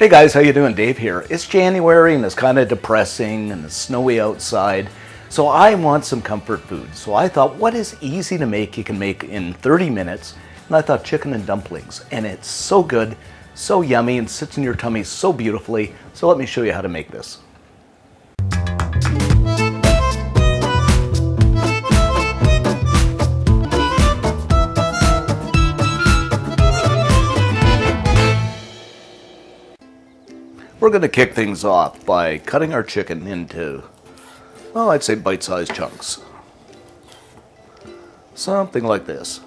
Hey guys, how you doing? Dave here. It's January and it's kind of depressing and it's snowy outside. So I want some comfort food. So I thought, what is easy to make you can make in 30 minutes? And I thought chicken and dumplings. And it's so good, so yummy, and sits in your tummy so beautifully. So let me show you how to make this. We're going to kick things off by cutting our chicken into, well, I'd say bite-sized chunks. Something like this.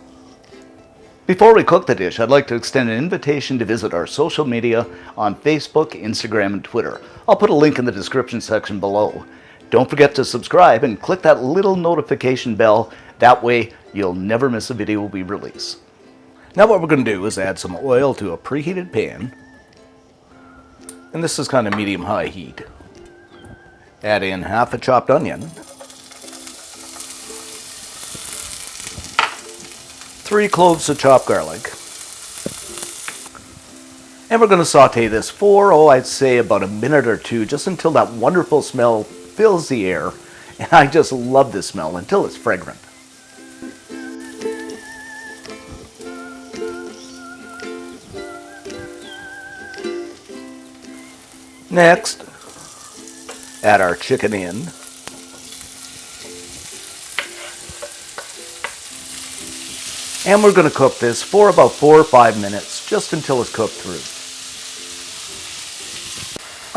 Before we cook the dish, I'd like to extend an invitation to visit our social media on Facebook, Instagram, and Twitter. I'll put a link in the description section below. Don't forget to subscribe and click that little notification bell. That way you'll never miss a video we release. Now what we're going to do is add some oil to a preheated pan. And this is kind of medium-high heat. Add in half a chopped onion, 3 cloves of chopped garlic, and we're going to saute this for, I'd say about a minute or two, just until that wonderful smell fills the air. And I just love this smell until it's fragrant. Next, add our chicken in. And we're going to cook this for about 4 or 5 minutes, just until it's cooked through.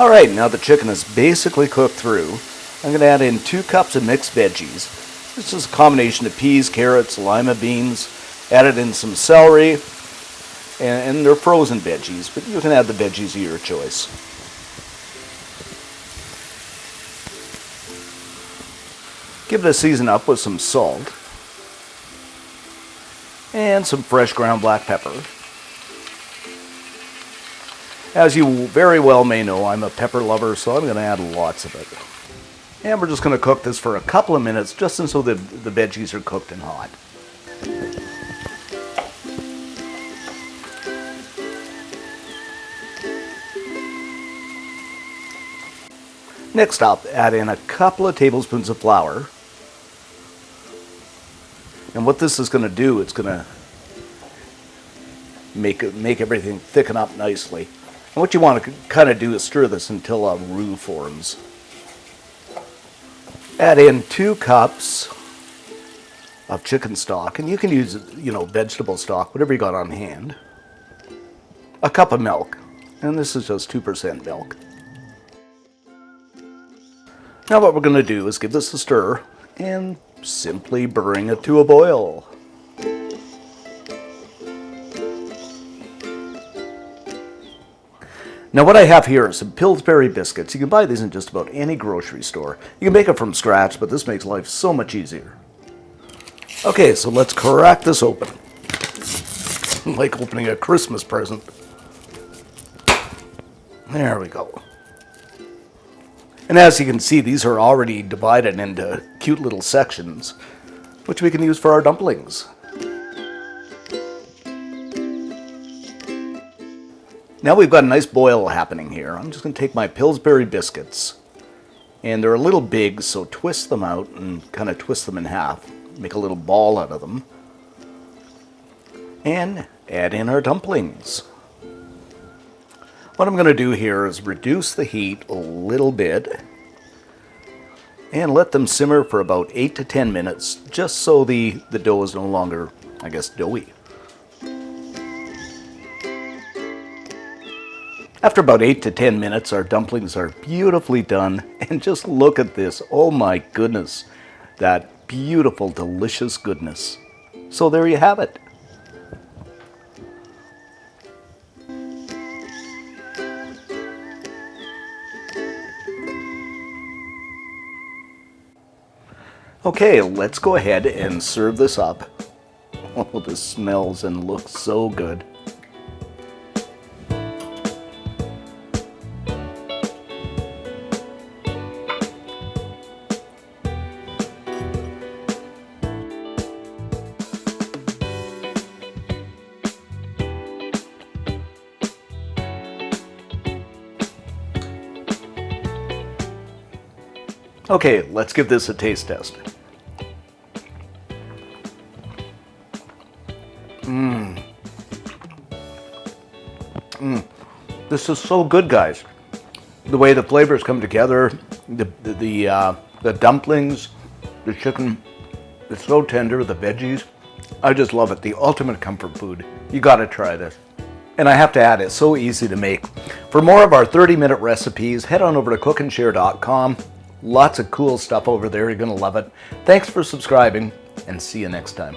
Alright, now the chicken is basically cooked through. I'm going to add in 2 cups of mixed veggies. This is a combination of peas, carrots, lima beans. Added in some celery, and they're frozen veggies, but you can add the veggies of your choice. Give it a season up with some salt and some fresh ground black pepper. As you very well may know, I'm a pepper lover, so I'm going to add lots of it. And we're just going to cook this for a couple of minutes, just so the veggies are cooked and hot. Next up, add in a couple of tablespoons of flour. And what this is going to do, it's going to make everything thicken up nicely. And what you want to kind of do is stir this until a roux forms. Add in 2 cups of chicken stock, and you can use, vegetable stock, whatever you got on hand. A cup of milk, and this is just 2% milk. Now what we're going to do is give this a stir and simply bring it to a boil. Now what I have here are some Pillsbury biscuits. You can buy these in just about any grocery store. You can make it from scratch, but this makes life so much easier. Okay, so let's crack this open. Like opening a Christmas present. There we go. And as you can see, these are already divided into cute little sections, which we can use for our dumplings. Now we've got a nice boil happening here. I'm just going to take my Pillsbury biscuits, and they're a little big, so twist them out and kind of twist them in half. Make a little ball out of them. And add in our dumplings. What I'm going to do here is reduce the heat a little bit and let them simmer for about 8 to 10 minutes, just so the dough is no longer, doughy. After about 8 to 10 minutes, our dumplings are beautifully done, and just look at this. Oh my goodness, that beautiful, delicious goodness. So there you have it. Okay, let's go ahead and serve this up. Oh, this smells and looks so good. Okay, let's give this a taste test. This is so good, guys. The way the flavors come together, the dumplings, the chicken, it's so tender, the veggies. I just love it. The ultimate comfort food. You gotta try this. And I have to add, it's so easy to make. For more of our 30-minute recipes, head on over to cookandshare.com. Lots of cool stuff over there. You're gonna love it. Thanks for subscribing, and see you next time.